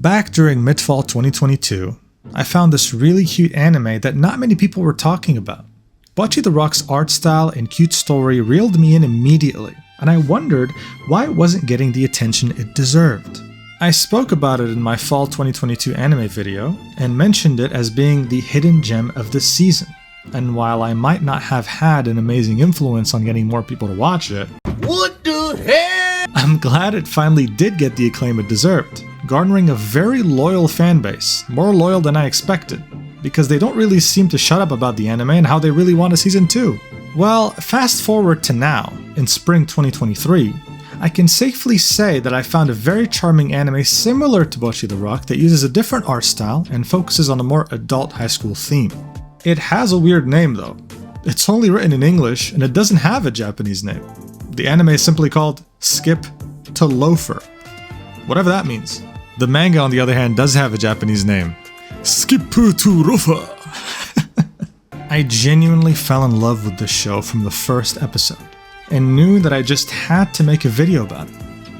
Back during mid-fall 2022, I found this really cute anime that not many people were talking about. Bocchi the Rock's art style and cute story reeled me in immediately, and I wondered why it wasn't getting the attention it deserved. I spoke about it in my fall 2022 anime video, and mentioned it as being the hidden gem of the season. And while I might not have had an amazing influence on getting more people to watch it, what the hell? I'm glad it finally did get the acclaim it deserved, garnering a very loyal fanbase, more loyal than I expected, because they don't really seem to shut up about the anime and how they really want a season 2. Well, fast forward to now, in spring 2023, I can safely say that I found a very charming anime similar to Bocchi the Rock that uses a different art style and focuses on a more adult high school theme. It has a weird name though. It's only written in English and it doesn't have a Japanese name. The anime is simply called Skip to Loafer. Whatever that means. The manga, on the other hand, does have a Japanese name. Skip to Loafer. I genuinely fell in love with this show from the first episode, and knew that I just had to make a video about it.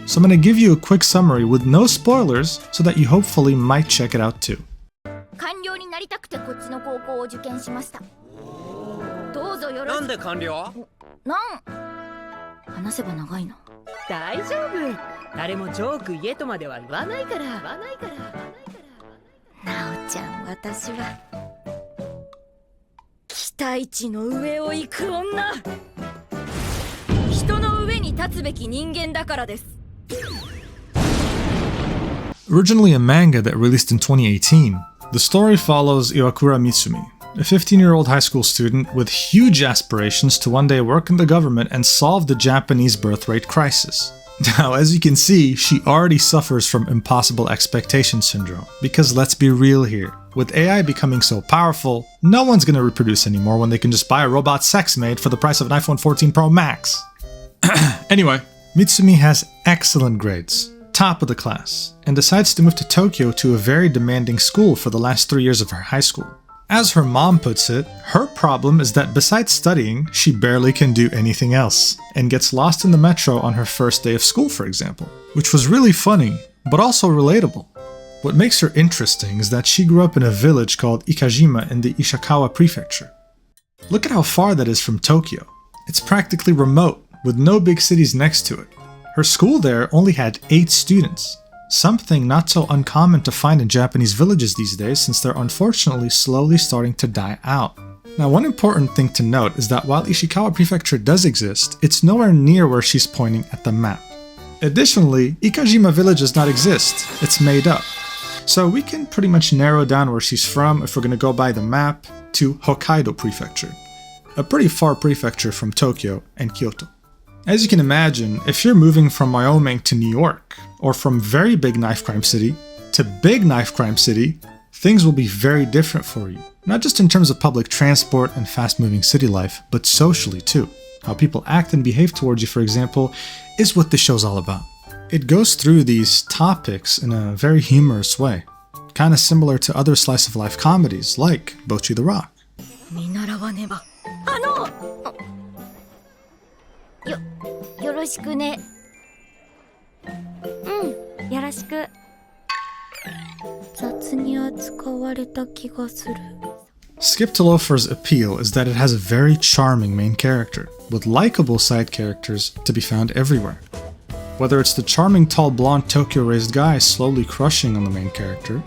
So I'm going to give you a quick summary with no spoilers so that you hopefully might check it out too. 官僚になりたくてこっちの高校を受験しました。どうぞよろしく。なんで官僚？話せば長いな。大丈夫。誰もジョーク言えとまでは言わないから。なおちゃん、私は期待値の上を行く女。人の上に立つべき人間だからです。 Originally a manga that released in 2018, the story follows Iwakura Mitsumi, a 15-year-old high school student with huge aspirations to one day work in the government and solve the Japanese birth rate crisis. Now, as you can see, she already suffers from impossible expectation syndrome, because let's be real here. With AI becoming so powerful, no one's gonna reproduce anymore when they can just buy a robot sex maid for the price of an iPhone 14 Pro Max. Anyway, Mitsumi has excellent grades, top of the class, and decides to move to Tokyo to a very demanding school for the last 3 years of her high school. As her mom puts it, her problem is that besides studying, she barely can do anything else, and gets lost in the metro on her first day of school, for example, which was really funny, but also relatable. What makes her interesting is that she grew up in a village called Ikajima in the Ishikawa prefecture. Look at how far that is from Tokyo. It's practically remote, with no big cities next to it. Her school there only had 8 students, something not so uncommon to find in Japanese villages these days since they're unfortunately slowly starting to die out. Now, one important thing to note is that while Ishikawa Prefecture does exist, it's nowhere near where she's pointing at the map. Additionally, Ikajima village does not exist, it's made up. So we can pretty much narrow down where she's from if we're going to go by the map to Hokkaido Prefecture, a pretty far prefecture from Tokyo and Kyoto. As you can imagine, if you're moving from Wyoming to New York, or from very big knife crime city to big knife crime city, things will be very different for you. Not just in terms of public transport and fast-moving city life, but socially too. How people act and behave towards you, for example, is what this show's all about. It goes through these topics in a very humorous way, kinda similar to other slice-of-life comedies like Bocchi the Rock. よろしくね。よろしく。雑に扱われた気がする。 Skip to Loafer's appeal is that it has a very charming main character, with likable side characters to be found everywhere. Whether it's the charming tall blonde Tokyo-raised guy slowly crushing on the main character,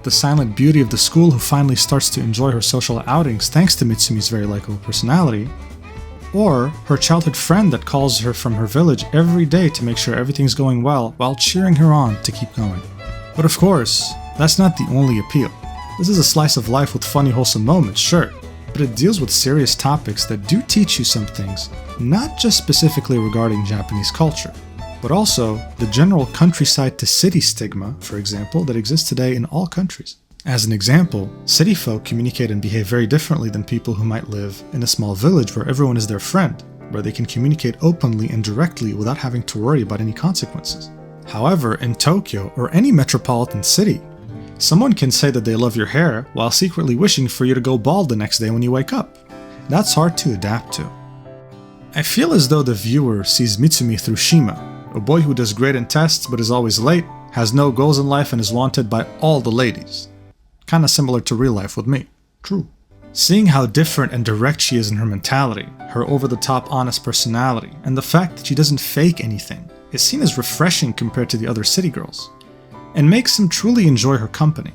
the silent beauty of the school who finally starts to enjoy her social outings thanks to Mitsumi's very likable personality, or her childhood friend that calls her from her village every day to make sure everything's going well while cheering her on to keep going. But of course, that's not the only appeal. This is a slice of life with funny, wholesome moments, sure, but it deals with serious topics that do teach you some things, not just specifically regarding Japanese culture, but also the general countryside to city stigma, for example, that exists today in all countries. As an example, city folk communicate and behave very differently than people who might live in a small village where everyone is their friend, where they can communicate openly and directly without having to worry about any consequences. However, in Tokyo or any metropolitan city, someone can say that they love your hair while secretly wishing for you to go bald the next day when you wake up. That's hard to adapt to. I feel as though the viewer sees Mitsumi through Shima, a boy who does great in tests but is always late, has no goals in life and is wanted by all the ladies. Kinda similar to real life with me. True. Seeing how different and direct she is in her mentality, her over-the-top honest personality, and the fact that she doesn't fake anything is seen as refreshing compared to the other city girls, and makes him truly enjoy her company,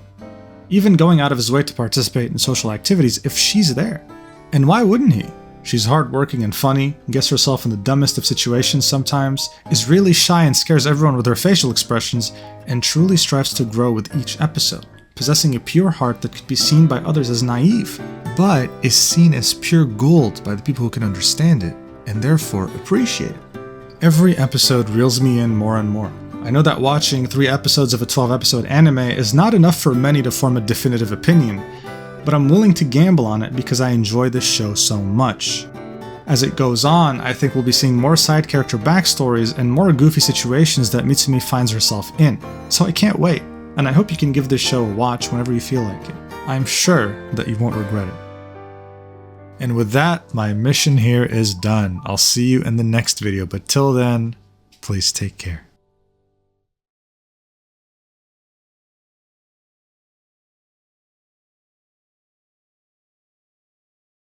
even going out of his way to participate in social activities if she's there. And why wouldn't he? She's hardworking and funny, gets herself in the dumbest of situations sometimes, is really shy and scares everyone with her facial expressions, and truly strives to grow with each episode, possessing a pure heart that could be seen by others as naive, but is seen as pure gold by the people who can understand it, and therefore appreciate it. Every episode reels me in more and more. I know that watching 3 episodes of a 12-episode anime is not enough for many to form a definitive opinion, but I'm willing to gamble on it because I enjoy this show so much. As it goes on, I think we'll be seeing more side character backstories and more goofy situations that Mitsumi finds herself in, so I can't wait, and I hope you can give this show a watch whenever you feel like it. I'm sure that you won't regret it. And with that, my mission here is done. I'll see you in the next video, but till then, please take care.